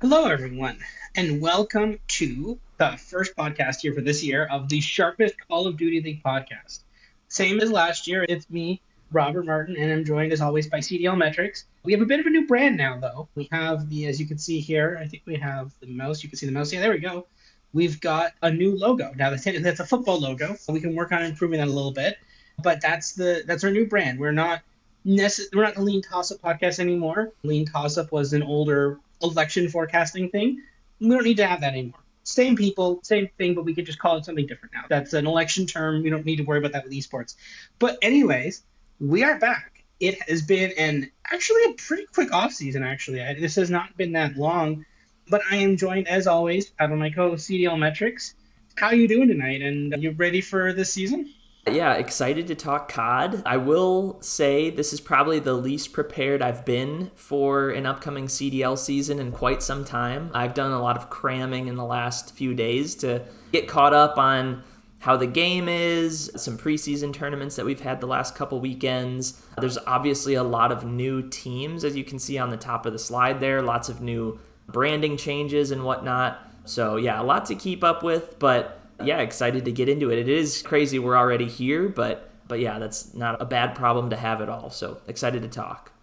Hello, everyone, and welcome to the first podcast here for this year of the Sharpest Call of Duty League podcast. Same as last year, it's me, Robert Martin, and I'm joined as always by CDLMetrics. We have a bit of a new brand now, though. We have as you can see here, I think we have the mouse. You can see the mouse. Yeah, there we go. We've got a new logo. Now, that's a football logo. We can work on improving that a little bit, but that's our new brand. We're not the Lean Toss Up podcast anymore. Lean Toss Up was an older election forecasting thing. We don't need to have that anymore. Same people, same thing, but we could just call it something different now. That's an election term. We don't need to worry about that with esports. But anyways, we are back. It has been actually a pretty quick off season. Actually, this has not been that long. But I am joined as always by my co-host CDL Metrics. How are you doing tonight? And you ready for this season? Yeah, excited to talk COD. I will say this is probably the least prepared I've been for an upcoming CDL season in quite some time. I've done a lot of cramming in the last few days to get caught up on how the game is, some preseason tournaments that we've had the last couple weekends. There's obviously a lot of new teams, as you can see on the top of the slide there, lots of new branding changes and whatnot. So, yeah, a lot to keep up with, but yeah, excited to get into it. It is crazy we're already here, but yeah, that's not a bad problem to have at all. So excited to talk.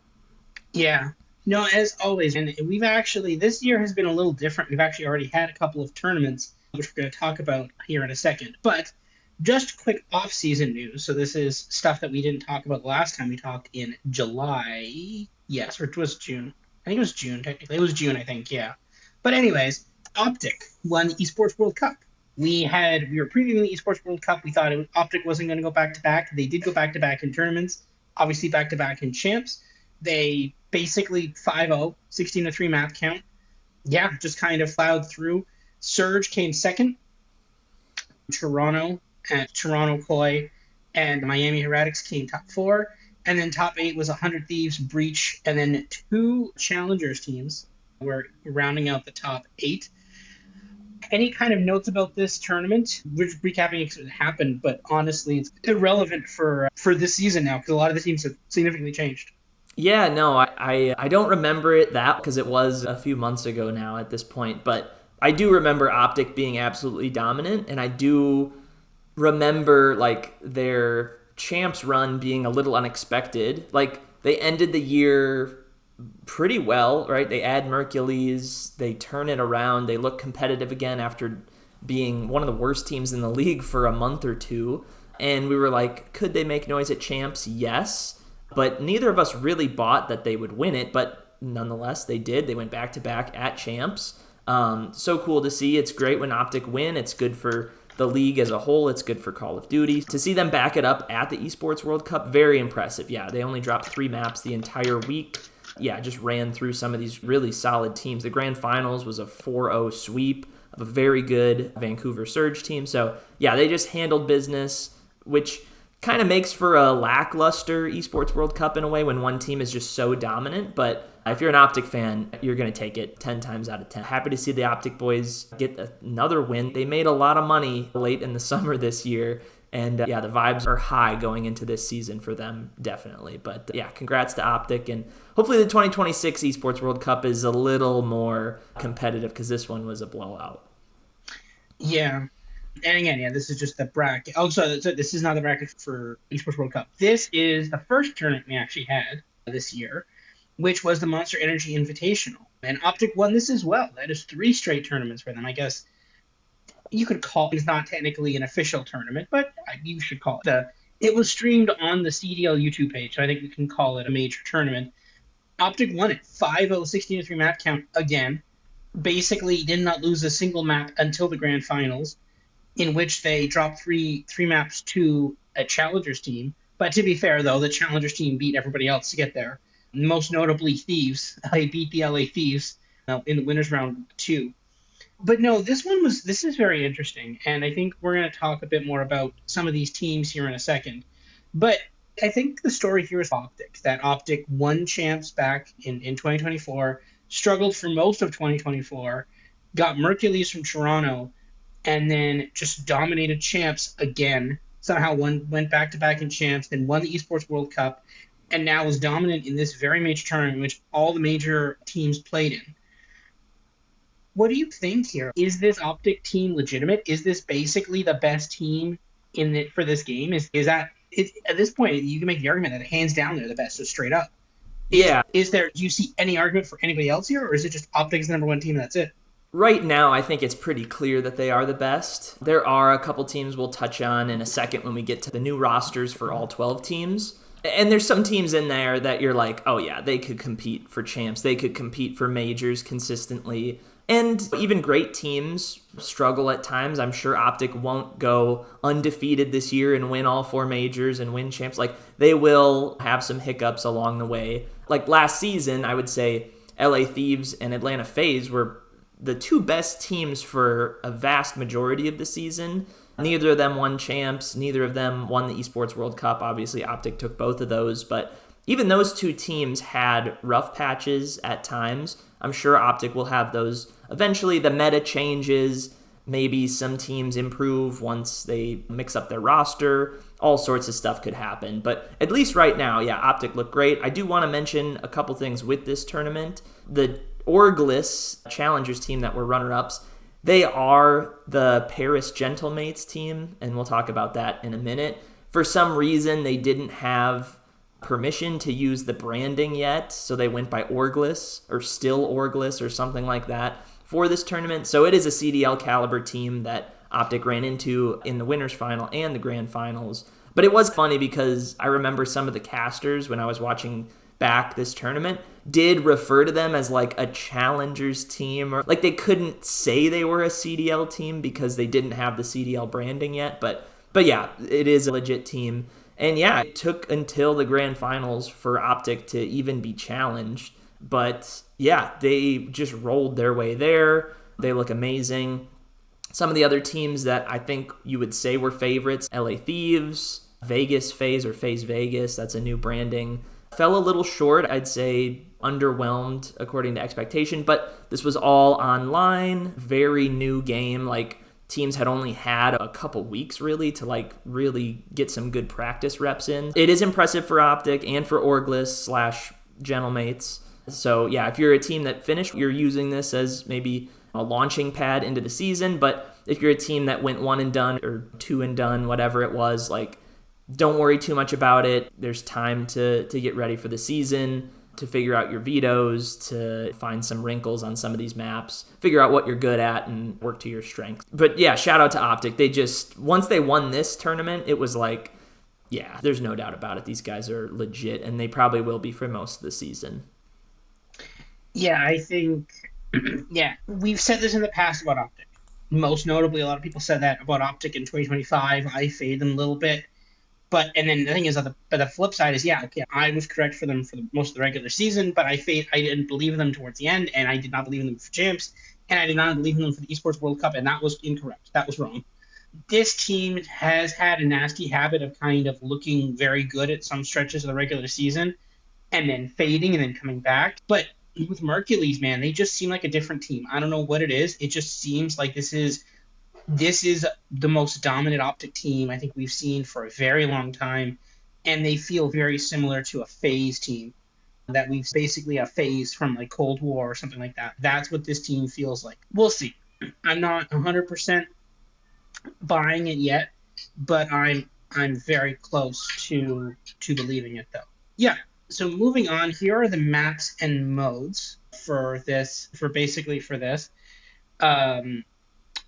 Yeah. No, as always, and we've actually, this year has been a little different. We've actually already had a couple of tournaments, which we're going to talk about here in a second. But just quick off-season news. So this is stuff that we didn't talk about last time we talked in July. Yes, or it was June. I think it was June, technically. It was June, I think, yeah. But anyways, Optic won the Esports World Cup. We were previewing the Esports World Cup. We thought Optic wasn't going to go back to back. They did go back to back in tournaments, obviously back to back in champs. They basically 5-0, 16-3 map count. Yeah, just kind of plowed through. Surge came second. Toronto and Toronto Koi and Miami Heretics came top four. And then top eight was 100 Thieves, Breach, and then two Challengers teams were rounding out the top eight. Any kind of notes about this tournament? We're just recapping it happened, but honestly, it's irrelevant for this season now because a lot of the teams have significantly changed. Yeah, no, I don't remember it that because it was a few months ago now at this point, but I do remember Optic being absolutely dominant, and I do remember like their champs run being a little unexpected. Like they ended the year pretty well, right? They add Mercules, they turn it around, they look competitive again after being one of the worst teams in the league for a month or two. And we were like, could they make noise at champs? Yes. But neither of us really bought that they would win it, but nonetheless, they did. They went back to back at champs. So cool to see. It's great when Optic win. It's good for the league as a whole. It's good for Call of Duty. To see them back it up at the Esports World Cup, very impressive. Yeah, they only dropped 3 maps the entire week. Yeah, just ran through some of these really solid teams. The grand finals was a 4-0 sweep of a very good Vancouver Surge team. So, yeah, they just handled business, which kind of makes for a lackluster Esports World Cup in a way when one team is just so dominant. But if you're an Optic fan, you're going to take it 10 times out of 10. Happy to see the Optic boys get another win. They made a lot of money late in the summer this year. And yeah, the vibes are high going into this season for them, definitely. But yeah, congrats to Optic. And hopefully the 2026 Esports World Cup is a little more competitive because this one was a blowout. Yeah. And again, yeah, this is just the bracket. Oh, so this is not the bracket for Esports World Cup. This is the first tournament we actually had this year, which was the Monster Energy Invitational. And Optic won this as well. That is 3 straight tournaments for them. I guess you could call it's not technically an official tournament, but you should call it. It was streamed on the CDL YouTube page, so I think we can call it a major tournament. Optic won it 5-0, 16-3 map count again. Basically, did not lose a single map until the grand finals, in which they dropped three maps to a Challengers team. But to be fair, though, the Challengers team beat everybody else to get there. Most notably, Thieves. They beat the LA Thieves in the winners round 2. But no, this is very interesting, and I think we're going to talk a bit more about some of these teams here in a second. But I think the story here is Optic. That Optic won champs back in 2024, struggled for most of 2024, got Mercules from Toronto, and then just dominated champs again. Somehow went back to back in champs, then won the Esports World Cup, and now is dominant in this very major tournament, in which all the major teams played in. What do you think here? Is this Optic team legitimate? Is this basically the best team for this game? Is that at this point you can make the argument that hands down they're the best, so straight up. Yeah, Is there do you see any argument for anybody else here, or is it just Optic's the number one team and that's it? right now, I think it's pretty clear that they are the best. There are a couple teams we'll touch on in a second when we get to the new rosters for all 12 teams. And there's some teams in there that you're like, oh yeah, they could compete for champs. They could compete for majors consistently. And even great teams struggle at times. I'm sure Optic won't go undefeated this year and win all 4 majors and win champs. Like, they will have some hiccups along the way. Like last season, I would say LA Thieves and Atlanta FaZe were the 2 best teams for a vast majority of the season. Neither of them won champs. Neither of them won the Esports World Cup. Obviously, Optic took both of those. But even those 2 teams had rough patches at times. I'm sure Optic will have those. Eventually, the meta changes. Maybe some teams improve once they mix up their roster. All sorts of stuff could happen. But at least right now, yeah, Optic looked great. I do want to mention a couple things with this tournament. The Orgless Challengers team that were runner-ups, they are the Paris Gentlemates team, and we'll talk about that in a minute. For some reason, they didn't have permission to use the branding yet, so they went by Orgless, or Still Orgless, or something like that for this tournament. So it is a CDL caliber team that Optic ran into in the winners final and the grand finals. But it was funny because I remember some of the casters when I was watching back this tournament did refer to them as like a challengers team, or like they couldn't say they were a CDL team because they didn't have the CDL branding yet. But yeah, it is a legit team. And yeah, it took until the grand finals for Optic to even be challenged. But yeah, they just rolled their way there. They look amazing. Some of the other teams that I think you would say were favorites, LA Thieves, Vegas FaZe or FaZe Vegas, that's a new branding, fell a little short. I'd say underwhelmed according to expectation, but this was all online, very new game. Like, teams had only had a couple weeks really to like really get some good practice reps in. It is impressive for Optic and for Orgless / Gentlemates. So yeah, if you're a team that finished, you're using this as maybe a launching pad into the season. But if you're a team that went 1 and done or 2 and done, whatever it was, like, don't worry too much about it. There's time to get ready for the season, to figure out your vetoes, to find some wrinkles on some of these maps, figure out what you're good at and work to your strength. But yeah, shout out to Optic. They just, once they won this tournament, it was like, yeah, there's no doubt about it. These guys are legit, and they probably will be for most of the season. Yeah, I think, yeah, we've said this in the past about Optic. Most notably, a lot of people said that about Optic in 2025. I fade them a little bit. And then the thing is, the flip side is, yeah, okay, I was correct for them for most of the regular season, but I didn't believe in them towards the end, and I did not believe in them for champs, and I did not believe in them for the Esports World Cup, and that was incorrect. That was wrong. This team has had a nasty habit of kind of looking very good at some stretches of the regular season, and then fading and then coming back. But with Mercules, man, they just seem like a different team. I don't know what it is. It just seems like this is the most dominant Optic team I think we've seen for a very long time, and they feel very similar to a FaZe team that we've basically a FaZe from like Cold War or something like that. That's what this team feels like. We'll see. I'm not 100% buying it yet, but I'm very close to believing it though. Yeah. So moving on, here are the maps and modes for this.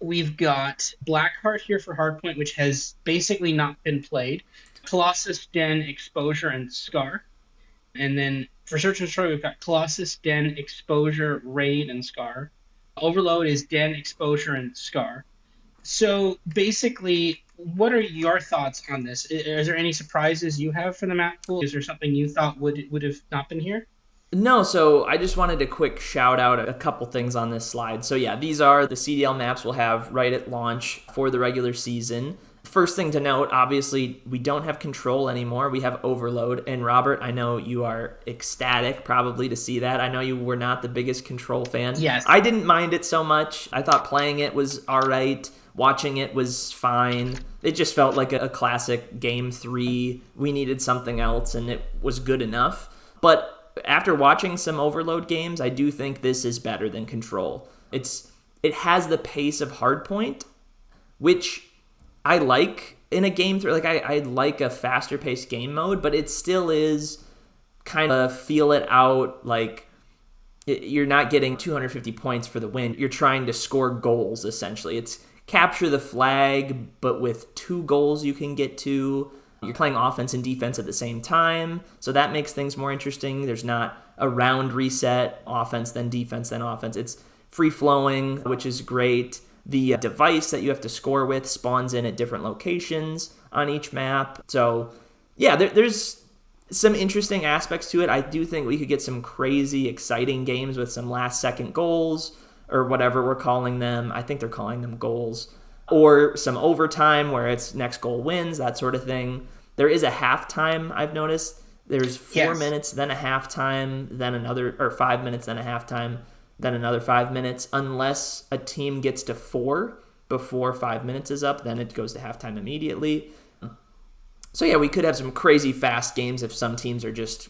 We've got Blackheart here for Hardpoint, which has basically not been played. Colossus, Den, Exposure, and Scar. And then for Search and Destroy, we've got Colossus, Den, Exposure, Raid, and Scar. Overload is Den, Exposure, and Scar. So basically, what are your thoughts on this? Is there any surprises you have for the map pool? Is there something you thought would have not been here? No, so I just wanted to quick shout out a couple things on this slide. So yeah, these are the CDL maps we'll have right at launch for the regular season. First thing to note, obviously, we don't have Control anymore. We have Overload. And Robert, I know you are ecstatic probably to see that. I know you were not the biggest Control fan. Yes. I didn't mind it so much. I thought playing it was all right. Watching it was fine. It just felt like a classic Game 3. We needed something else, and it was good enough. But after watching some Overload games, I do think this is better than Control. It's it has the pace of Hardpoint, which I like in a game. Like I like a faster paced game mode, but it still is kind of feel it out. Like you're not getting 250 points for the win. You're trying to score goals essentially. It's capture the flag, but with 2 goals you can get to. You're playing offense and defense at the same time, so that makes things more interesting. There's not a round reset, offense, then defense, then offense. It's free-flowing, which is great. The device that you have to score with spawns in at different locations on each map. So, yeah, there's some interesting aspects to it. I do think we could get some crazy, exciting games with some last-second goals, or whatever we're calling them. I think they're calling them goals. Or some overtime where it's next goal wins, that sort of thing. There is a halftime, I've noticed. There's 4 minutes, then a halftime, then another, or 5 minutes, then a halftime, then another 5 minutes. Unless a team gets to 4 before 5 minutes is up, then it goes to halftime immediately. So yeah, we could have some crazy fast games if some teams are just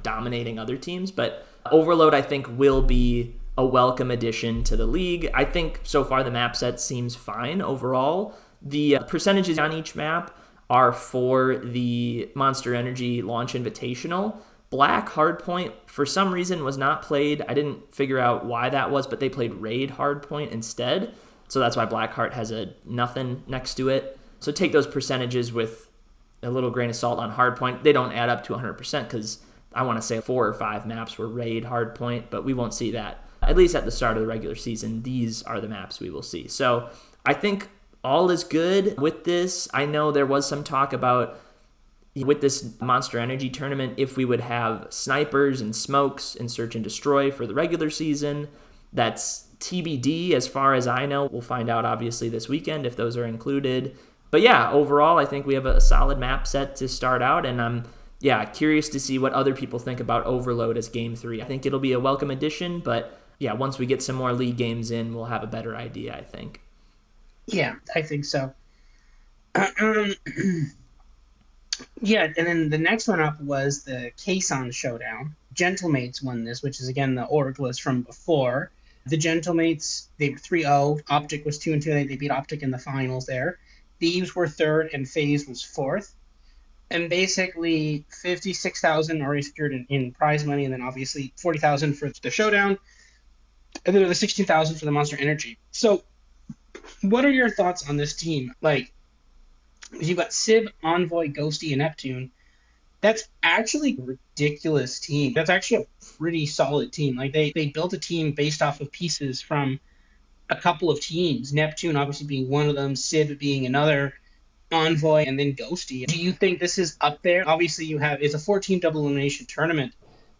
dominating other teams. But Overload, I think, will be a welcome addition to the league. I think so far the map set seems fine overall. The percentages on each map are for the Monster Energy Launch Invitational. Black Hardpoint, for some reason, was not played. I didn't figure out why that was, but they played Raid Hardpoint instead. So that's why Blackheart has a nothing next to it. So take those percentages with a little grain of salt on Hardpoint. They don't add up to 100% because I want to say 4 or 5 maps were Raid Hardpoint, but we won't see that. At least at the start of the regular season, these are the maps we will see. So I think all is good with this. I know there was some talk about, with this Monster Energy tournament, if we would have snipers and smokes in Search and Destroy for the regular season. That's TBD as far as I know. We'll find out obviously this weekend if those are included. But yeah, overall, I think we have a solid map set to start out, and I'm curious to see what other people think about Overload as Game 3. I think it'll be a welcome addition, but yeah, once we get some more league games in, we'll have a better idea, I think. Yeah, I think so. Yeah, and then the next one up was the Kason Showdown. Gentlemates won this, which is, again, the Oraclist from before. The Gentlemates, they were 3-0. Optic was 2-2. They beat Optic in the finals there. Thieves were 3rd, and FaZe was 4th. And basically, 56,000 already secured in prize money, and then obviously 40,000 for the Showdown. And then the 16,000 for the Monster Energy. So, what are your thoughts on this team? Like, you've got Sib, Envoy, Ghosty, and Neptune. That's actually a ridiculous team. That's actually a pretty solid team. Like, they built a team based off of pieces from a couple of teams. Neptune obviously being one of them, Sib being another, Envoy, and then Ghosty. Do you think this is up there? Obviously, it's a 4-team double elimination tournament,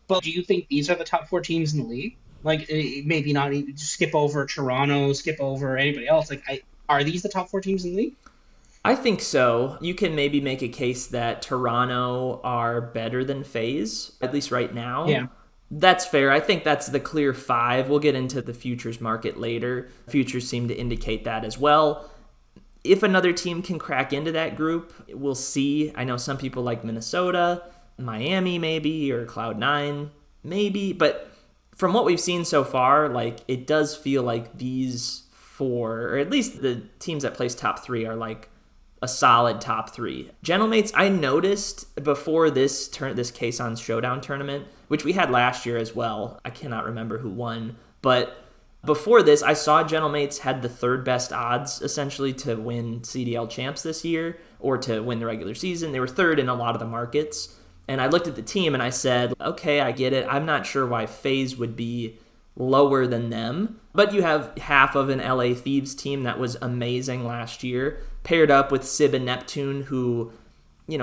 but do you think these are the top 4 teams in the league? Like, maybe not even just skip over Toronto, skip over anybody else. Like, are these the top 4 teams in the league? I think so. You can maybe make a case that Toronto are better than FaZe, at least right now. Yeah. That's fair. I think that's the clear 5. We'll get into the futures market later. Futures seem to indicate that as well. If another team can crack into that group, we'll see. I know some people like Minnesota, Miami maybe, or Cloud9 maybe, but from what we've seen so far, like, it does feel like these 4, or at least the teams that place top 3, are like a solid top 3. Gentlemates, I noticed before this Kason Showdown tournament, which we had last year as well. I cannot remember who won, but before this, I saw Gentlemates had the 3rd best odds essentially to win CDL champs this year, or to win the regular season. They were 3rd in a lot of the markets. And I looked at the team and I said, okay, I get it. I'm not sure why FaZe would be lower than them. But you have half of an LA Thieves team that was amazing last year, paired up with Sib and Neptune, who,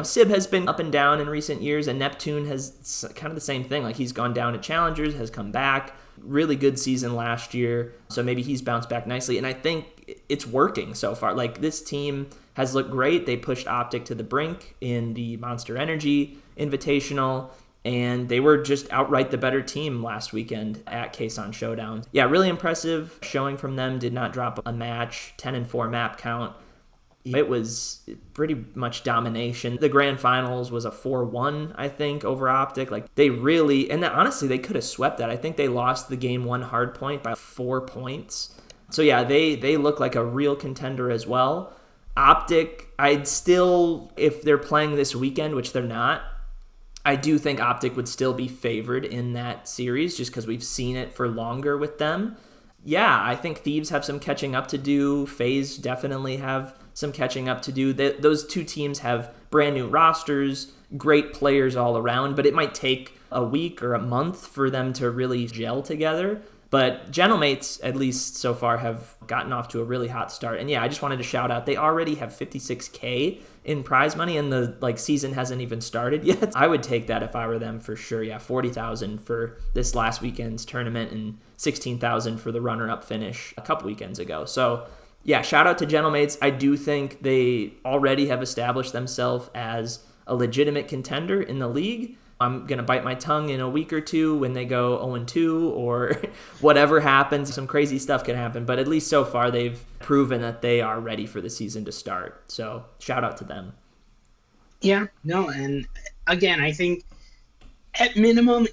Sib has been up and down in recent years, and Neptune has kind of the same thing. Like, he's gone down to Challengers, has come back. Really good season last year, so maybe he's bounced back nicely. And I think it's working so far. Like, this team has looked great. They pushed Optic to the brink in the Monster Energy Invitational, and they were just outright the better team last weekend at Kason Showdown. Yeah, really impressive showing from them. Did not drop a match. 10-4 map count. It was pretty much domination. The grand finals was a 4-1, I think, over Optic. Like, they really, and honestly, they could have swept that. I think they lost the game one hard point by 4 points. So yeah, they look like a real contender as well. Optic, I'd still, if they're playing this weekend, which they're not, I do think Optic would still be favored in that series just because we've seen it for longer with them. Yeah, I think Thieves have some catching up to do. FaZe definitely have some catching up to do. Those two teams have brand new rosters, great players all around, but it might take a week or a month for them to really gel together. But GentleMates, at least so far, have gotten off to a really hot start. And yeah, I just wanted to shout out, they already have $56K in prize money, and the season hasn't even started yet. I would take that if I were them for sure. Yeah, $40,000 for this last weekend's tournament and $16,000 for the runner-up finish a couple weekends ago. So yeah, shout out to GentleMates. I do think they already have established themselves as a legitimate contender in the league. I'm going to bite my tongue in a week or two when they go 0-2 or whatever happens. Some crazy stuff can happen, but at least so far they've proven that they are ready for the season to start. So shout out to them. Yeah, no, and again, I think at minimum,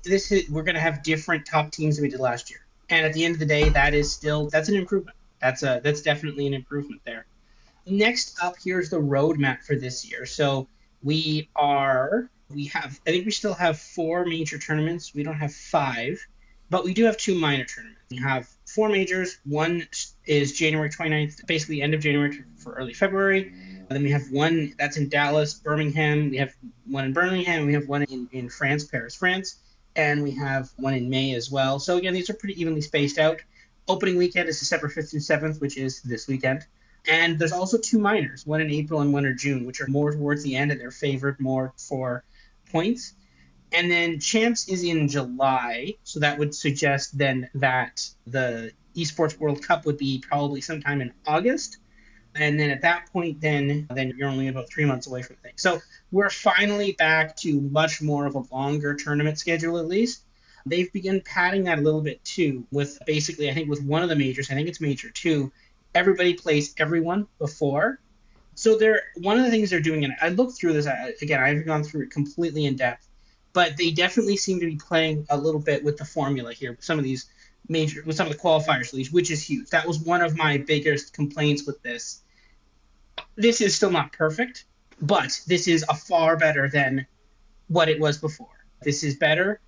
we're going to have different top teams than we did last year. And at the end of the day, that's an improvement. That's definitely an improvement there. Next up, here's the roadmap for this year. So I think we still have 4 major tournaments. We don't have 5, but we do have 2 minor tournaments. We have 4 majors. One is January 29th, basically end of January for early February. Then we have one that's in Dallas, Birmingham. We have one in Birmingham. And we have one in France, Paris, France. And we have one in May as well. So again, these are pretty evenly spaced out. Opening weekend is December 5th through 7th, which is this weekend. And there's also 2 minors, one in April and one in June, which are more towards the end, and they're favored more for points. And then Champs is in July, so that would suggest then that the Esports World Cup would be probably sometime in August. And then at that point, then you're only about 3 months away from the thing. So we're finally back to much more of a longer tournament schedule, at least. They've begun padding that a little bit too, with basically, I think with one of the majors, I think it's Major 2, everybody plays everyone before. So one of the things they're doing, and I looked through this, again, I haven't gone through it completely in depth, but they definitely seem to be playing a little bit with the formula here, with some of the qualifiers at least, which is huge. That was one of my biggest complaints with this. This is still not perfect, but this is a far better than what it was before. This is better,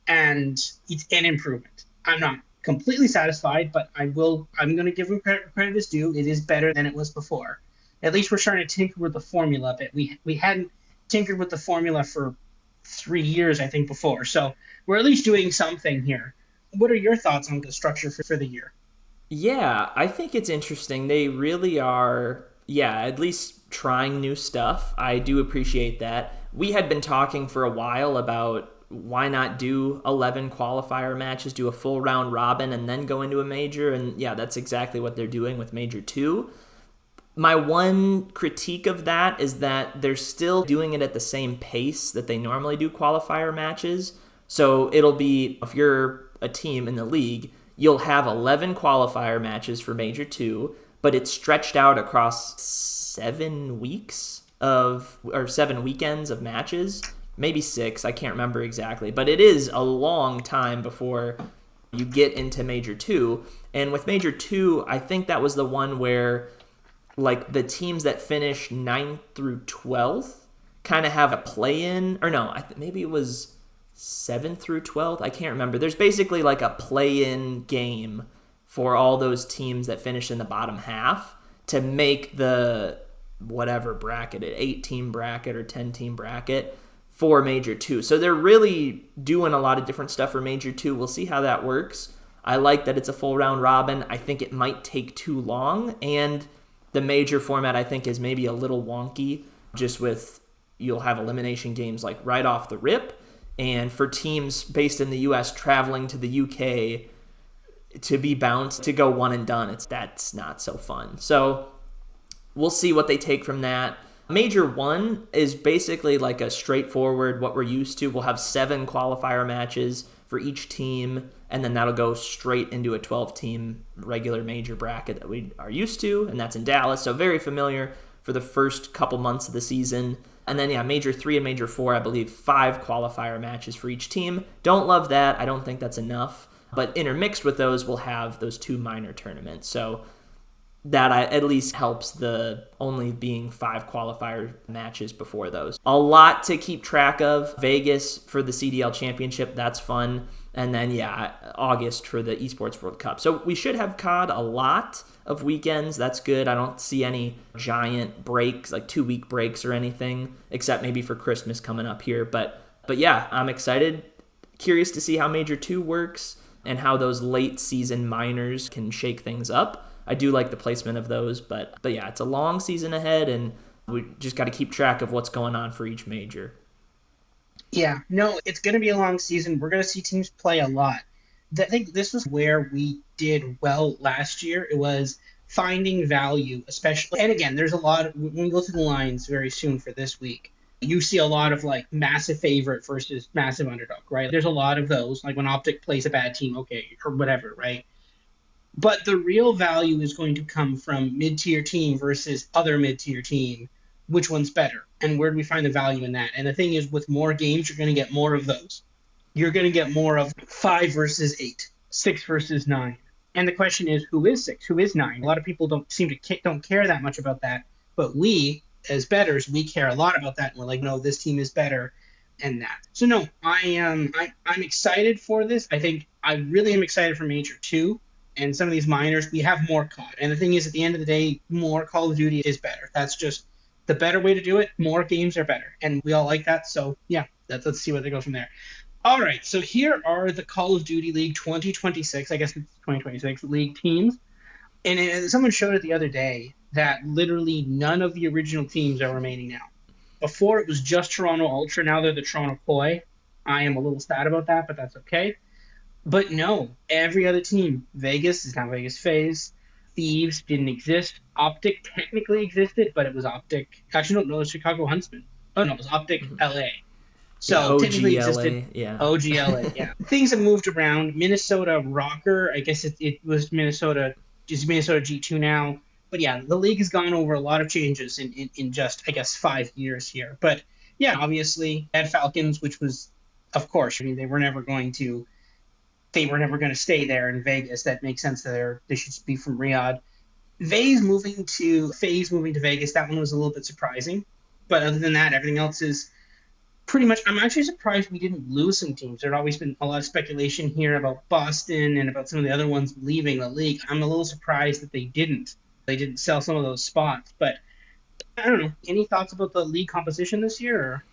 and it's an improvement. I'm not completely satisfied, but I'm going to give them credit is due. It is better than it was before. At least we're starting to tinker with the formula a bit. We hadn't tinkered with the formula for 3 years, I think, before. So we're at least doing something here. What are your thoughts on the structure for the year? Yeah, I think it's interesting. They really are, at least trying new stuff. I do appreciate that. We had been talking for a while about why not do 11 qualifier matches, do a full round robin, and then go into a major. And yeah, that's exactly what they're doing with Major 2. My one critique of that is that they're still doing it at the same pace that they normally do qualifier matches. So it'll be, if you're a team in the league, you'll have 11 qualifier matches for Major 2, but it's stretched out across 7 weekends of matches. Maybe 6, I can't remember exactly. But it is a long time before you get into Major 2. And with Major 2, I think that was the one where the teams that finish 9th through 12th kind of have a play-in. Or no, maybe it was 7th through 12th. I can't remember. There's basically a play-in game for all those teams that finish in the bottom half to make the whatever bracket, 8-team bracket or 10-team bracket for Major 2. So they're really doing a lot of different stuff for Major 2. We'll see how that works. I like that it's a full round robin. I think it might take too long, and the major format I think is maybe a little wonky, just with you'll have elimination games right off the rip, and for teams based in the US traveling to the UK to be bounced to go one and done, that's not so fun. So we'll see what they take from that. Major 1 is basically a straightforward, what we're used to. We'll have 7 qualifier matches for each team, and then that'll go straight into a 12-team regular major bracket that we are used to, and that's in Dallas, so very familiar. for the first couple months of the season. And then, yeah, Major 3 and Major 4, I believe 5 qualifier matches for each team. Don't love that. I don't think that's enough. But intermixed with those, we'll have those 2 minor tournaments. So that at least helps the only being 5 qualifier matches before those. A lot to keep track of. Vegas for the CDL Championship, that's fun. And then, yeah, August for the Esports World Cup. So we should have COD a lot of weekends. That's good. I don't see any giant breaks, like 2-week breaks or anything, except maybe for Christmas coming up here. But yeah, I'm excited. Curious to see how Major 2 works and how those late season minors can shake things up. I do like the placement of those, but yeah, it's a long season ahead, and we just got to keep track of what's going on for each major. Yeah, no, it's going to be a long season. We're going to see teams play a lot. I think this was where we did well last year. It was finding value, especially. And again, there's a lot when we go through the lines very soon for this week, you see a lot of like massive favorite versus massive underdog, right? There's a lot of those, like when Optic plays a bad team, okay, or whatever, right? But the real value is going to come from mid-tier team versus other mid-tier team. Which one's better? And where do we find the value in that? And the thing is, with more games, you're going to get more of those. You're going to get more of 5 versus 8, 6 versus 9. And the question is, who is 6? Who is 9? A lot of people don't care that much about that. But we, as bettors, we care a lot about that. And we're like, no, this team is better and that. So no, I'm excited for this. I really am excited for Major 2. And some of these minors, we have more COD. And the thing is, at the end of the day, more Call of Duty is better. That's just the better way to do it. More games are better. And we all like that. So, yeah, let's see where they go from there. All right, so here are the Call of Duty League 2026, I guess it's 2026, league teams. And someone showed it the other day that literally none of the original teams are remaining now. Before, it was just Toronto Ultra. Now they're the Toronto Koi. I am a little sad about that, but that's okay. But no, every other team, Vegas is now Vegas FaZe. Thieves didn't exist. Optic technically existed, but it was Optic. Actually, no, it was Chicago Huntsman. Oh, no, it was Optic LA. So technically existed. Yeah. OGLA, yeah. Things have moved around. Minnesota Rocker, I guess it was Minnesota G2 now. But yeah, the league has gone over a lot of changes in just, I guess, 5 years here. But yeah, obviously, had Falcons, which was, of course, I mean, they were never going to stay there in Vegas. That makes sense. They should be from Riyadh. FaZe moving to Vegas, that one was a little bit surprising. But other than that, everything else is pretty much. I'm actually surprised we didn't lose some teams. There'd always been a lot of speculation here about Boston and about some of the other ones leaving the league. I'm a little surprised that they didn't. They didn't sell some of those spots. But I don't know. Any thoughts about the league composition this year? Or?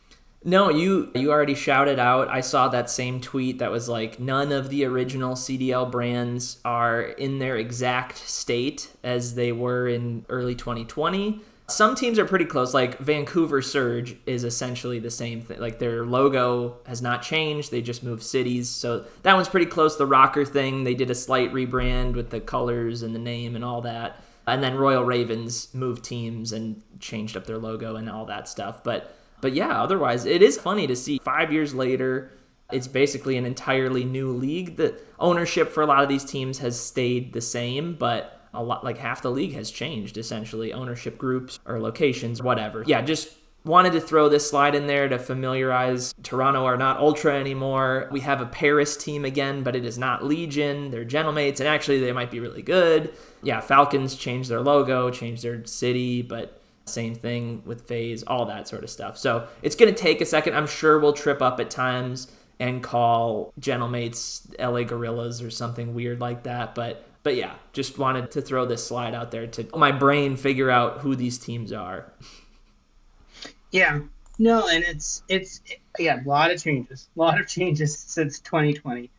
No, you already shouted out. I saw that same tweet that was like, none of the original CDL brands are in their exact state as they were in early 2020. Some teams are pretty close, like Vancouver Surge is essentially the same thing. Like their logo has not changed, they just moved cities. So that one's pretty close. The Rocker thing, they did a slight rebrand with the colors and the name and all that. And then Royal Ravens moved teams and changed up their logo and all that stuff. But yeah, otherwise, it is funny to see 5 years later, it's basically an entirely new league. The ownership for a lot of these teams has stayed the same, but a lot, like half the league has changed, essentially. Ownership groups or locations, whatever. Yeah, just wanted to throw this slide in there to familiarize. Toronto are not Ultra anymore. We have a Paris team again, but it is not Legion. They're Gentlemates, and actually they might be really good. Yeah, Falcons changed their logo, changed their city, but same thing with FaZe, all that sort of stuff. So it's going to take a second. I'm sure we'll trip up at times and call Gentlemates LA Gorillas or something weird like that. But yeah, just wanted to throw this slide out there to my brain figure out who these teams are. Yeah. No, and it's a lot of changes since 2020.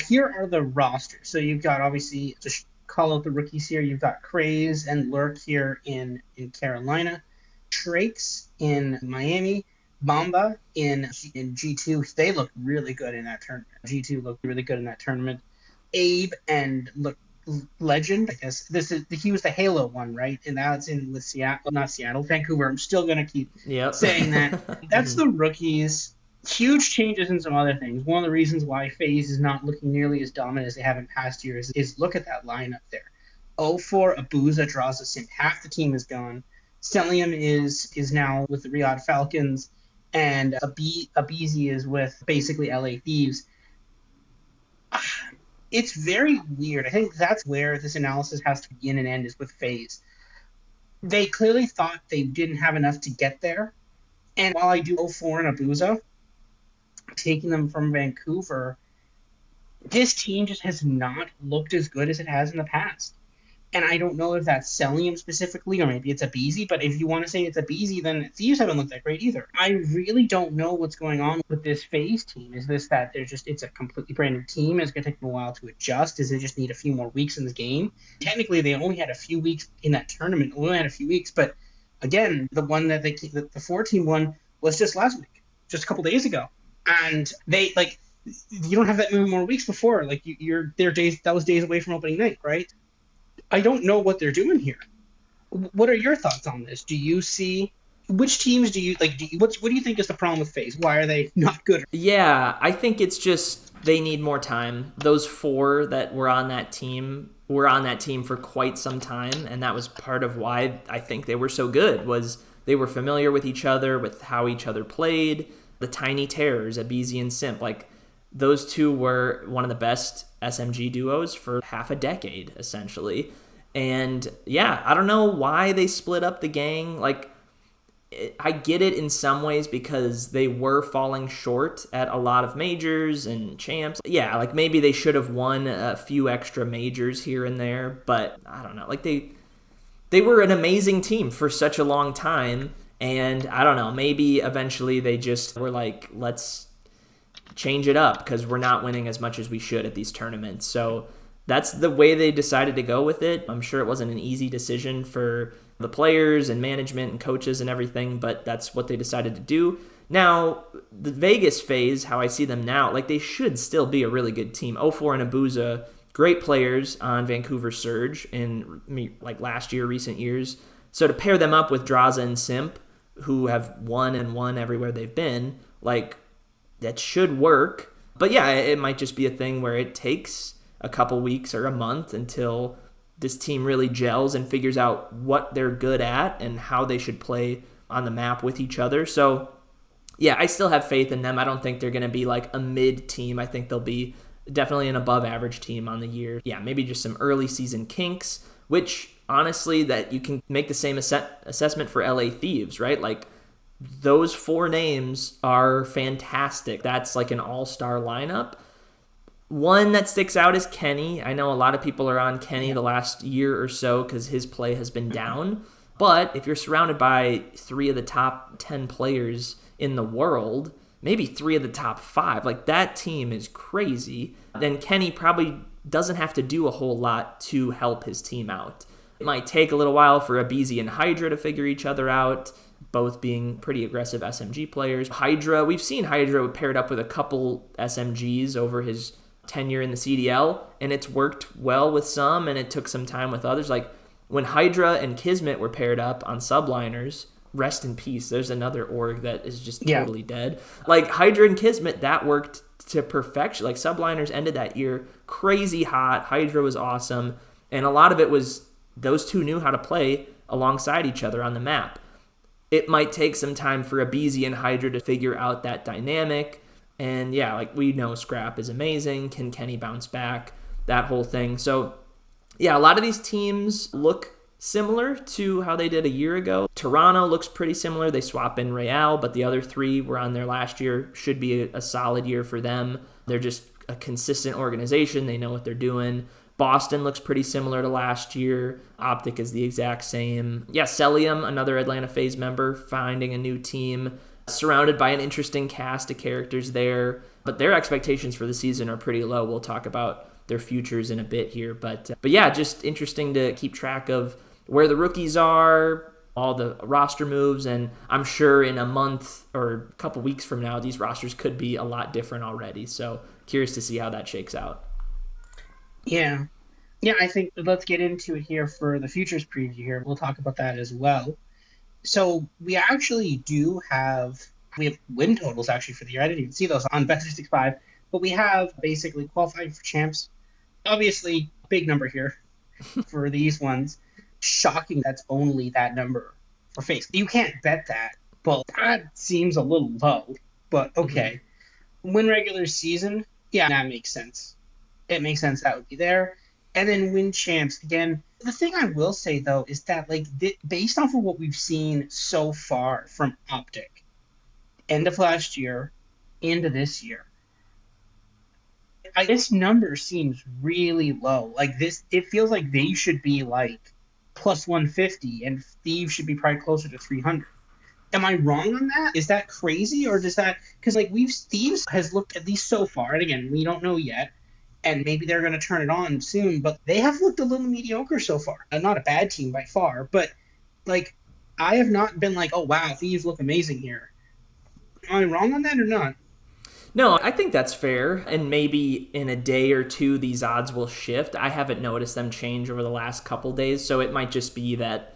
Here are the rosters. So you've got, obviously, just call out the rookies here. You've got Craze and Lurk here in Carolina, Trakes in Miami, Mamba in G2. They look really good in that tournament. G2 looked really good in that tournament. Abe and Legend, I guess he was the Halo one, right? And now it's in with Seattle, not Seattle, Vancouver. I'm still gonna keep saying that. That's the rookies. Huge changes in some other things. One of the reasons why FaZe is not looking nearly as dominant as they have in past years is look at that lineup there. 0-4 Abuza draws us in. Half the team is gone. Stellium is now with the Riyadh Falcons, and Abizi is with basically LA Thieves. It's very weird. I think that's where this analysis has to begin and end, is with FaZe. They clearly thought they didn't have enough to get there. And while I do go for an Abuza, taking them from Vancouver, this team just has not looked as good as it has in the past. And I don't know if that's selling him specifically, or maybe it's a Beezy, but if you want to say it's a Beezy, then Thieves haven't looked that great either. I really don't know what's going on with this FaZe team. Is this that it's a completely brand new team? It's going to take them a while to adjust? Does it just need a few more weeks in the game? Technically, they only had a few weeks in that tournament, only had a few weeks, but again, the one that the 4 team one was just last week, just a couple days ago. And they, like, you don't have that many more weeks before. Like, they're days, that was days away from opening night, right? I don't know what they're doing here. What are your thoughts on this? Do you see which teams do you like? What do you think is the problem with FaZe? Why are they not good? Yeah, I think it's just they need more time. Those 4 that were on that team were on that team for quite some time, and that was part of why I think they were so good. Was they were familiar with each other, with how each other played. The Tiny Terrors, Abizi and Simp, like those 2 were one of the best SMG duos for half a decade, essentially. And yeah, I don't know why they split up the gang. Like, I get it in some ways because they were falling short at a lot of majors and champs. Yeah, like maybe they should have won a few extra majors here and there, but I don't know. Like they were an amazing team for such a long time, and I don't know, maybe eventually they just were like, let's change it up because we're not winning as much as we should at these tournaments. So that's the way they decided to go with it. I'm sure it wasn't an easy decision for the players and management and coaches and everything, but that's what they decided to do. Now, the Vegas FaZe, how I see them now, like they should still be a really good team. 04 and Abuza, great players on Vancouver Surge in like last year, recent years. So to pair them up with Draza and Simp, who have won and won everywhere they've been, like that should work. But yeah, it might just be a thing where it takes a couple weeks or a month until this team really gels and figures out what they're good at and how they should play on the map with each other. So yeah, I still have faith in them. I don't think they're going to be like a mid team. I think they'll be definitely an above average team on the year. Yeah, maybe just some early season kinks, which honestly, that you can make the same assessment for LA Thieves, right? Like those 4 names are fantastic. That's like an all-star lineup. One that sticks out is Kenny. I know a lot of people are on Kenny the last year or so because his play has been down. But if you're surrounded by 3 of the top 10 players in the world, maybe 3 of the top 5, like that team is crazy, then Kenny probably doesn't have to do a whole lot to help his team out. It might take a little while for Abizi and Hydra to figure each other out, both being pretty aggressive SMG players. Hydra, we've seen Hydra paired up with a couple SMGs over his tenure in the CDL, and it's worked well with some, and it took some time with others. Like when Hydra and Kismet were paired up on Subliners, rest in peace. There's another org that is just totally dead. Like Hydra and Kismet, that worked to perfection. Like Subliners ended that year crazy hot. Hydra was awesome, and a lot of it was those 2 knew how to play alongside each other on the map. It might take some time for Abizi and Hydra to figure out that dynamic. And yeah, like we know Scrap is amazing. Can Kenny bounce back? That whole thing. So yeah, a lot of these teams look similar to how they did a year ago. Toronto looks pretty similar. They swap in Real, but the other 3 were on there last year. Should be a solid year for them. They're just a consistent organization. They know what they're doing. Boston looks pretty similar to last year. Optic is the exact same. Yeah, Celium, another Atlanta FaZe member, finding a new team, surrounded by an interesting cast of characters there. But their expectations for the season are pretty low. We'll talk about their futures in a bit here. But yeah, just interesting to keep track of where the rookies are, all the roster moves, and I'm sure in a month or a couple weeks from now, these rosters could be a lot different already. So curious to see how that shakes out. Yeah. Yeah, I think let's get into it here for the futures preview here. We'll talk about that as well. So we actually we have win totals actually for the year. I didn't even see those on Bet365, but we have basically qualifying for champs. Obviously, big number here for these ones. Shocking that's only that number or FaZe. You can't bet that, but that seems a little low. But Mm-hmm. okay. Win regular season, yeah, that makes sense. It makes sense that would be there. And then win champs again. The thing I will say though is that like based off of what we've seen so far from Optic, end of last year into this year, this number seems really low. Like this, it feels like they should be like plus 150, and Thieves should be probably closer to 300. Am I wrong on that? Is that crazy, or does that because like we've Thieves has looked at least so far, and again we don't know yet, and maybe they're going to turn it on soon, but they have looked a little mediocre so far. Not a bad team by far, but like I have not been like, oh wow, Thieves look amazing here. Am I wrong on that or not? No, I think that's fair. And maybe in a day or two, these odds will shift. I haven't noticed them change over the last couple days. So it might just be that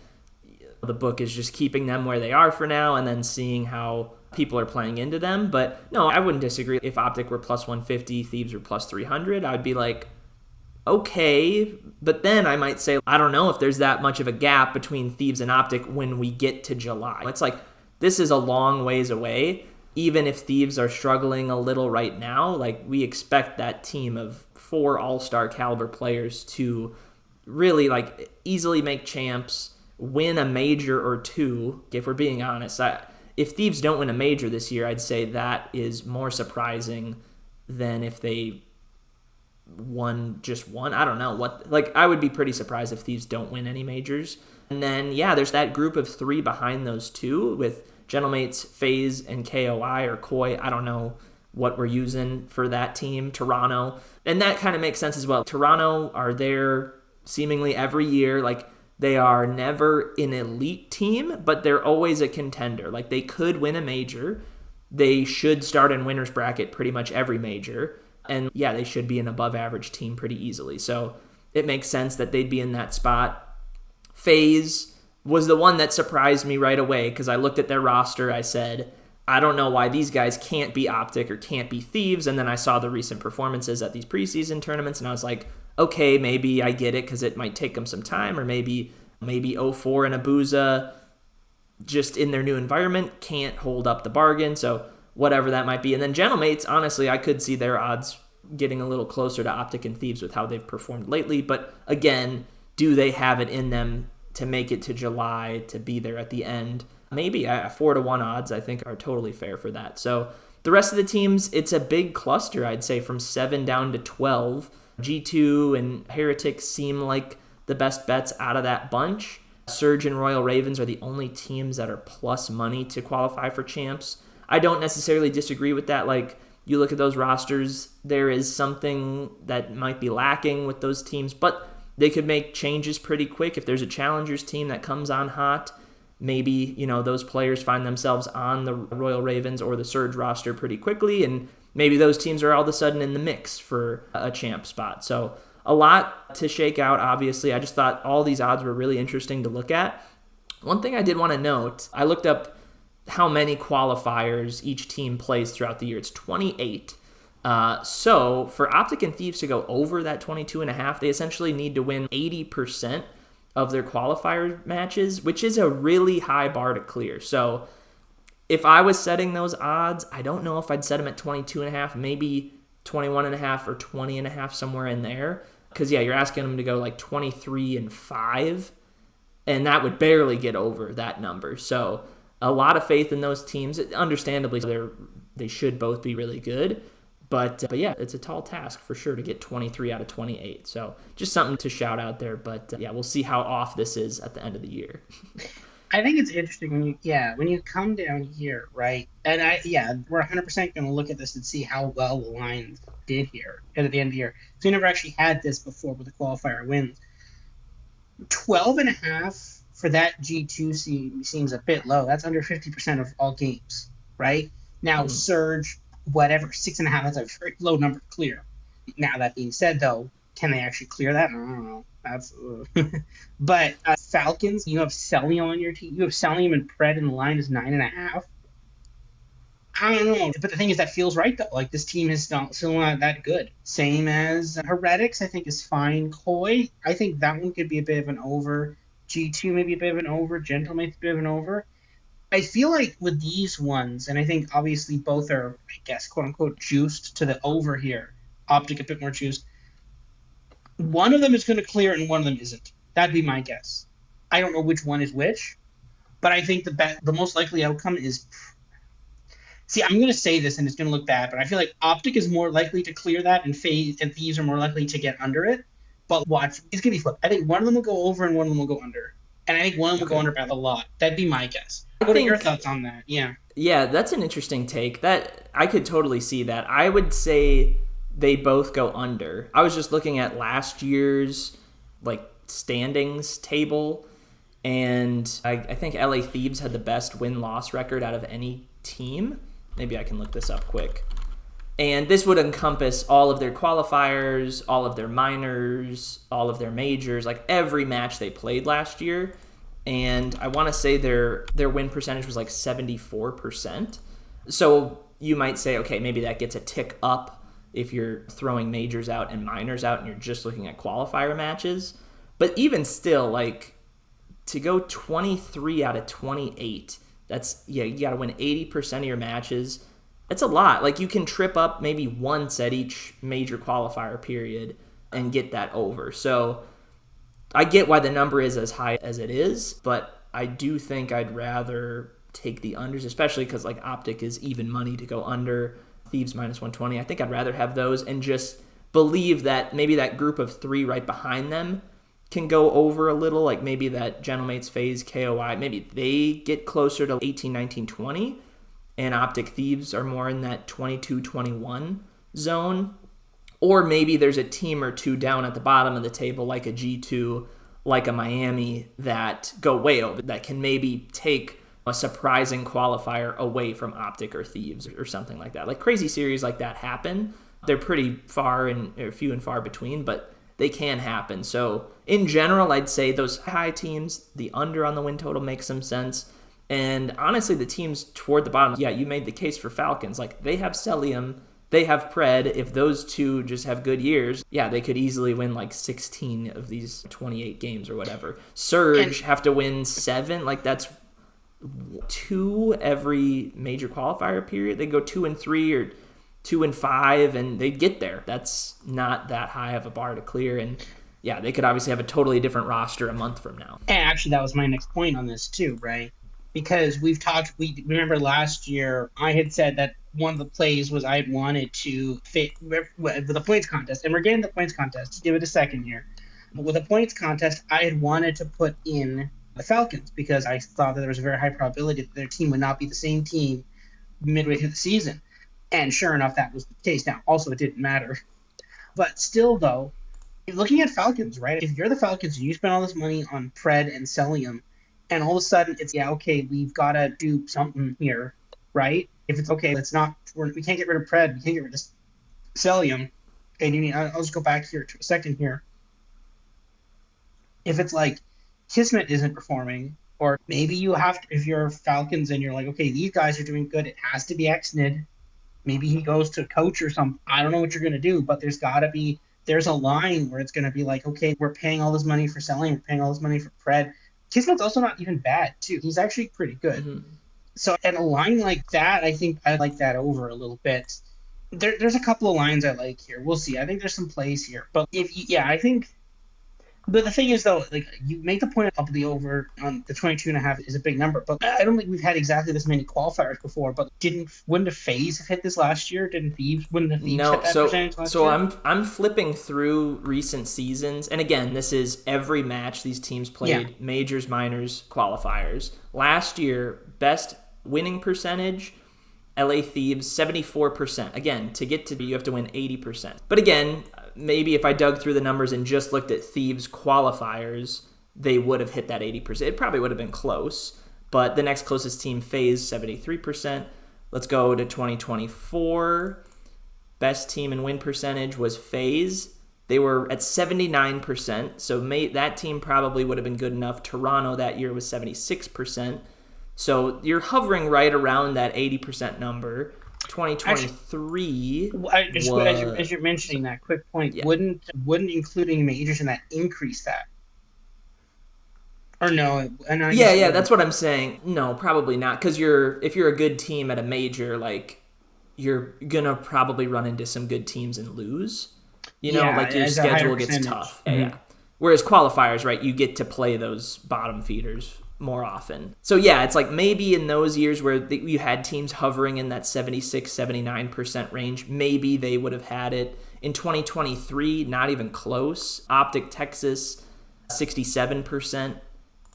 the book is just keeping them where they are for now and then seeing how people are playing into them. But no, I wouldn't disagree. If Optic were plus 150, Thieves were plus 300, I'd be like, okay. But then I might say, I don't know if there's that much of a gap between Thieves and Optic when we get to July. It's like, this is a long ways away. Even if Thieves are struggling a little right now, like we expect that team of 4 all-star caliber players to really like easily make champs, win a major or two. If we're being honest, if Thieves don't win a major this year, I'd say that is more surprising than if they won just one. I don't know what. Like I would be pretty surprised if Thieves don't win any majors. And then yeah, there's that group of 3 behind those two with Gentlemates, FaZe, and KOI or Koi. I don't know what we're using for that team. Toronto. And that kind of makes sense as well. Toronto are there seemingly every year. Like they are never an elite team, but they're always a contender. Like they could win a major. They should start in winner's bracket pretty much every major. And yeah, they should be an above average team pretty easily. So it makes sense that they'd be in that spot. FaZe was the one that surprised me right away because I looked at their roster. I said, I don't know why these guys can't be Optic or can't be Thieves. And then I saw the recent performances at these preseason tournaments, and I was like, okay, maybe I get it because it might take them some time, or maybe O4 and Abuza just in their new environment can't hold up the bargain. So whatever that might be. And then Gentlemates, honestly, I could see their odds getting a little closer to Optic and Thieves with how they've performed lately. But again, do they have it in them to make it to July, to be there at the end? Maybe 4-1 odds, I think, are totally fair for that. So the rest of the teams, it's a big cluster, I'd say, from 7 down to 12. G2 and Heretics seem like the best bets out of that bunch. Surge and Royal Ravens are the only teams that are plus money to qualify for champs. I don't necessarily disagree with that. Like, you look at those rosters, there is something that might be lacking with those teams, but they could make changes pretty quick. If there's a challengers team that comes on hot, maybe, those players find themselves on the Royal Ravens or the Surge roster pretty quickly, and maybe those teams are all of a sudden in the mix for a champ spot. So a lot to shake out, obviously. I just thought all these odds were really interesting to look at. One thing I did want to note, I looked up how many qualifiers each team plays throughout the year. It's 28. So for Optic and Thieves to go over that 22.5, they essentially need to win 80% of their qualifier matches, which is a really high bar to clear. So if I was setting those odds, I don't know if I'd set them at 22.5, maybe 21.5 or 20.5, somewhere in there. Because, yeah, you're asking them to go like 23-5, and that would barely get over that number. So a lot of faith in those teams. Understandably, they should both be really good. But yeah, it's a tall task for sure to get 23 out of 28. So just something to shout out there. But yeah, we'll see how off this is at the end of the year. I think it's interesting when you come down here, right? And we're 100% going to look at this and see how well the lines did here at the end of the year. So we never actually had this before with the qualifier wins. 12.5 for that G2 seems a bit low. That's under 50% of all games, right? Now, Surge, whatever, 6.5, that's a very low number to clear. Now, that being said, though, can they actually clear that? I don't know. That's But Falcons, you have Celium on your team. You have Celium and Pred, and the line is 9.5. I don't know. But the thing is, that feels right, though. Like, this team is still not that good. Same as Heretics, I think, is fine. Koi, I think that one could be a bit of an over. G2 maybe a bit of an over, Gentlemate's a bit of an over. I feel like with these ones, and I think obviously both are, I guess, quote unquote, juiced to the over here. Optic a bit more juiced. One of them is going to clear and one of them isn't. That'd be my guess. I don't know which one is which, but I think the most likely outcome is. See, I'm going to say this and it's going to look bad, but I feel like Optic is more likely to clear that, and Phase and Thieves are more likely to get under it. But watch, it's going to be flipped. I think one of them will go over and one of them will go under. And I think one of them will go Okay. under by a lot. That'd be my guess. I What are your think, thoughts on that? Yeah. yeah, that's an interesting take. That I could totally see that. I would say they both go under. I was just looking at last year's like standings table, and I think LA Thieves had the best win-loss record out of any team. Maybe I can look this up quick. And this would encompass all of their qualifiers, all of their minors, all of their majors, like every match they played last year. And I want to say their win percentage was like 74%. So you might say, okay, maybe that gets a tick up if you're throwing majors out and minors out and you're just looking at qualifier matches. But even still, like, to go 23 out of 28, that's, yeah, you got to win 80% of your matches. It's a lot. Like, you can trip up maybe once at each major qualifier period and get that over. So I get why the number is as high as it is, but I do think I'd rather take the unders, especially because like Optic is even money to go under, Thieves minus 120. I think I'd rather have those and just believe that maybe that group of three right behind them can go over a little, like maybe that Gentlemates, Phase, KOI, maybe they get closer to 18, 19, 20, and Optic Thieves are more in that 22, 21 zone. Or maybe there's a team or two down at the bottom of the table, like a G2, like a Miami, that go way over, that can maybe take a surprising qualifier away from Optic or Thieves or something like that. Like crazy series like that happen. They're pretty far and or few and far between, but they can happen. So in general, I'd say those high teams, the under on the win total makes some sense. And honestly, the teams toward the bottom, yeah, you made the case for Falcons. Like they have Celium, they have Pred. If those two just have good years, yeah, they could easily win like 16 of these 28 games or whatever. Surge have to win 7. Like that's 2 every major qualifier period. They go 2 and 3 or 2 and 5, and they'd get there. That's not that high of a bar to clear. And yeah, they could obviously have a totally different roster a month from now. And actually, that was my next point on this too, right? Because we remember last year I had said that one of the plays was I had wanted to fit with the points contest, and we're getting the points contest. Just give it a second here. But with the points contest, I had wanted to put in the Falcons because I thought that there was a very high probability that their team would not be the same team midway through the season. And sure enough, that was the case. Now, also, it didn't matter. But still, though, looking at Falcons, right? If you're the Falcons and you spend all this money on Pred and Celium, and all of a sudden it's, yeah, okay, we've got to do something here, right? If it's, okay, we can't get rid of Pred, we can't get rid of Celium, and I'll just go back here to a second here. If it's like Kismet isn't performing, or maybe you have to, if you're Falcons and you're like, okay, these guys are doing good, it has to be Xnid. Maybe he goes to coach or something. I don't know what you're going to do, but there's a line where it's going to be like, okay, we're paying all this money for Celium, we're paying all this money for Pred. Kismet's also not even bad, too. He's actually pretty good. Mm-hmm. So, and a line like that, I think I like that over a little bit. There's a couple of lines I like here. We'll see. I think there's some plays here. But I think. But the thing is, though, like you make the point of the over on the 22.5 is a big number, but I don't think we've had exactly this many qualifiers before. But wouldn't a Phase have hit this last year? Wouldn't Thieves hit that percentage last year? So I'm flipping through recent seasons, and again, this is every match these teams played, majors, minors, qualifiers. Last year, best winning percentage, LA Thieves 74%. Again, to get to you have to win 80%. But again, maybe if I dug through the numbers and just looked at Thieves qualifiers, they would have hit that 80%. It probably would have been close, but the next closest team, Phase, 73%. Let's go to 2024. Best team in win percentage was Phase. They were at 79%, so that team probably would have been good enough. Toronto that year was 76%. So you're hovering right around that 80% number. 2023 as you're mentioning that quick point, wouldn't including majors in that increase that? Or no, and I Yeah, guess it yeah, wouldn't. that's what I'm saying. No, probably not, because if you're a good team at a major, like you're gonna probably run into some good teams and lose. Yeah, Like your as a higher schedule gets percentage. tough. Yeah, yeah. Whereas qualifiers, right, you get to play those bottom feeders more often. So yeah, it's like maybe in those years where you had teams hovering in that 76, 79% range, maybe they would have had it. In 2023, not even close. Optic Texas, 67%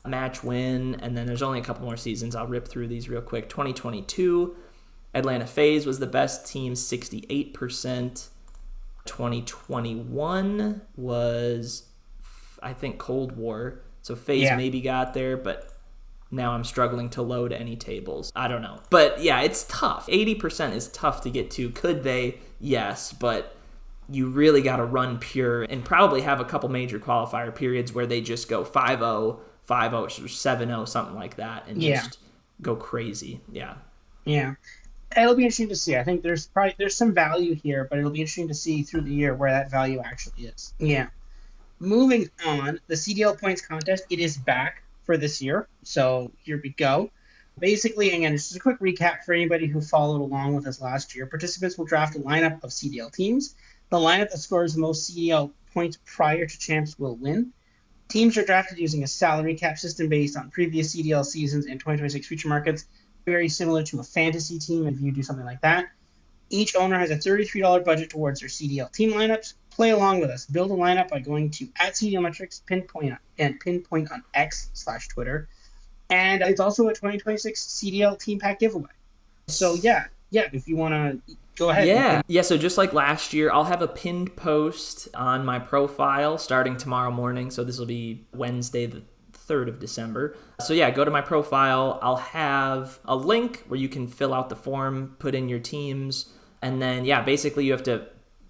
match win, and then there's only a couple more seasons. I'll rip through these real quick. 2022, Atlanta FaZe was the best team, 68%. 2021 was, I think, Cold War. So FaZe Yeah, maybe got there, but now I'm struggling to load any tables. I don't know. But yeah, it's tough. 80% is tough to get to. Could they? Yes, but you really got to run pure and probably have a couple major qualifier periods where they just go 5-0, 5-0, or 7-0, something like that, and yeah, just go crazy. Yeah. yeah. It'll be interesting to see. I think there's some value here, but it'll be interesting to see through the year where that value actually is. Yeah. Moving on, the CDL points contest, it is back for this year. So here we go. Basically, again, just a quick recap for anybody who followed along with us last year. Participants will draft a lineup of CDL teams. The lineup that scores the most CDL points prior to champs will win. Teams are drafted using a salary cap system based on previous CDL seasons and 2026 future markets, very similar to a fantasy team if you do something like that. Each owner has a $33 budget towards their CDL team lineups. Play along with us. Build a lineup by going to @CDLmetrics, pinpoint on X/Twitter. And it's also a 2026 CDL team pack giveaway. So yeah, if you want to go ahead, you Yeah. can. Yeah, so just like last year, I'll have a pinned post on my profile starting tomorrow morning. So this will be Wednesday, the 3rd of December. So yeah, go to my profile. I'll have a link where you can fill out the form, put in your teams, and then yeah, basically you have to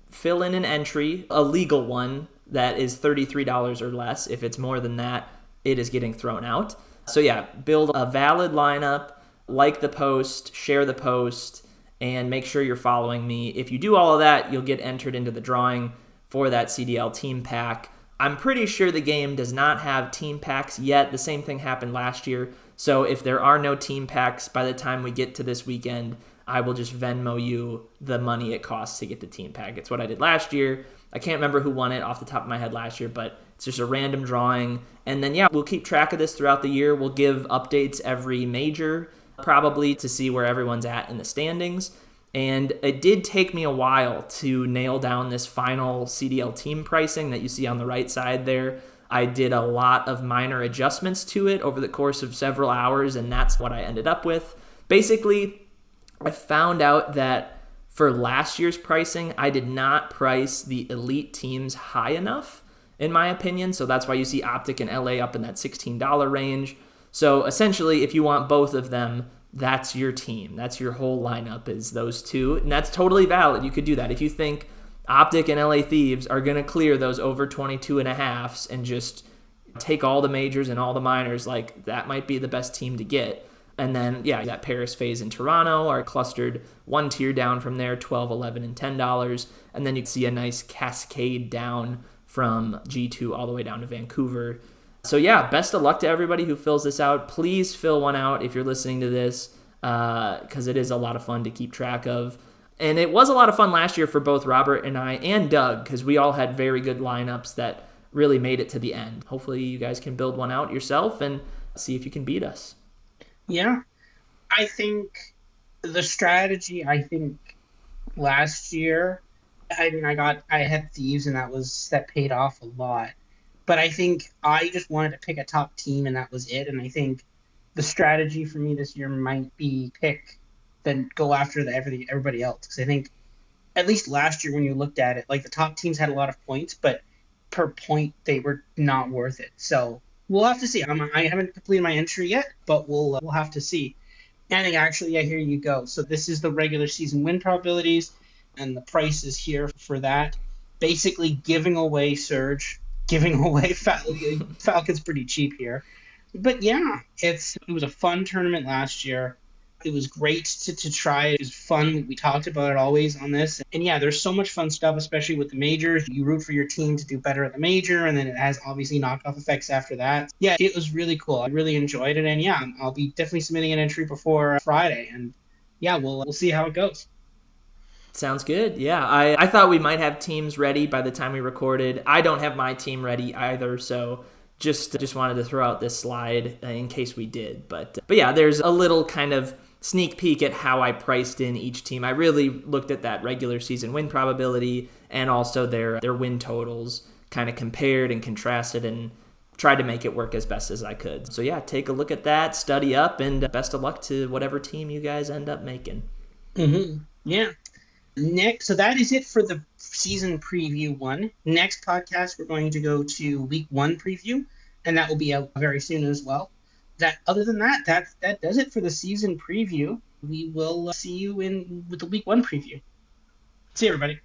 fill in an entry, a legal one that is $33 or less. If it's more than that, it is getting thrown out. So yeah, build a valid lineup, like the post, share the post, and make sure you're following me. If you do all of that, you'll get entered into the drawing for that CDL team pack. I'm pretty sure the game does not have team packs yet. The same thing happened last year. So if there are no team packs by the time we get to this weekend, I will just Venmo you the money it costs to get the team pack. It's what I did last year. I can't remember who won it off the top of my head last year, but it's just a random drawing. And then, yeah, we'll keep track of this throughout the year. We'll give updates every major, probably, to see where everyone's at in the standings. And it did take me a while to nail down this final CDL team pricing that you see on the right side there. I did a lot of minor adjustments to it over the course of several hours, and that's what I ended up with. Basically, I found out that for last year's pricing, I did not price the elite teams high enough, in my opinion. So that's why you see Optic and LA up in that $16 range. So essentially, if you want both of them, that's your team. That's your whole lineup, is those two. And that's totally valid. You could do that. If you think Optic and LA Thieves are going to clear those over 22.5s and just take all the majors and all the minors, like that might be the best team to get. And then, yeah, that Paris, FaZe, and Toronto are clustered one tier down from there, $12, $11, and $10. And then you can see a nice cascade down from G2 all the way down to Vancouver. So yeah, best of luck to everybody who fills this out. Please fill one out if you're listening to this, because it is a lot of fun to keep track of. And it was a lot of fun last year for both Robert and I and Doug, because we all had very good lineups that really made it to the end. Hopefully you guys can build one out yourself and see if you can beat us. Yeah, I think the strategy. I think last year, I mean, I had Thieves, and that paid off a lot. But I think I just wanted to pick a top team, and that was it. And I think the strategy for me this year might be pick, then go after everybody else. Because I think at least last year when you looked at it, like the top teams had a lot of points, but per point they were not worth it. So we'll have to see. I haven't completed my entry yet, but we'll have to see. And actually, yeah, here you go. So this is the regular season win probabilities, and the price is here for that. Basically, giving away Surge, giving away Falcon's pretty cheap here. But yeah, it was a fun tournament last year. It was great to try. It was fun. We talked about it always on this. And yeah, there's so much fun stuff, especially with the majors. You root for your team to do better at the major, and then it has obviously knockoff effects after that. Yeah, it was really cool. I really enjoyed it. And yeah, I'll be definitely submitting an entry before Friday. And yeah, we'll see how it goes. Sounds good. Yeah, I thought we might have teams ready by the time we recorded. I don't have my team ready either, so just wanted to throw out this slide in case we did. But yeah, there's a little kind of sneak peek at how I priced in each team. I really looked at that regular season win probability and also their win totals, kind of compared and contrasted and tried to make it work as best as I could. So yeah, take a look at that, study up, and best of luck to whatever team you guys end up making. Yeah. Next, so that is it for the season preview one. Next podcast, we're going to go to week one preview, and that will be out very soon as well. Other than that, that does it for the season preview. We will see you in with the week one preview. See you, everybody.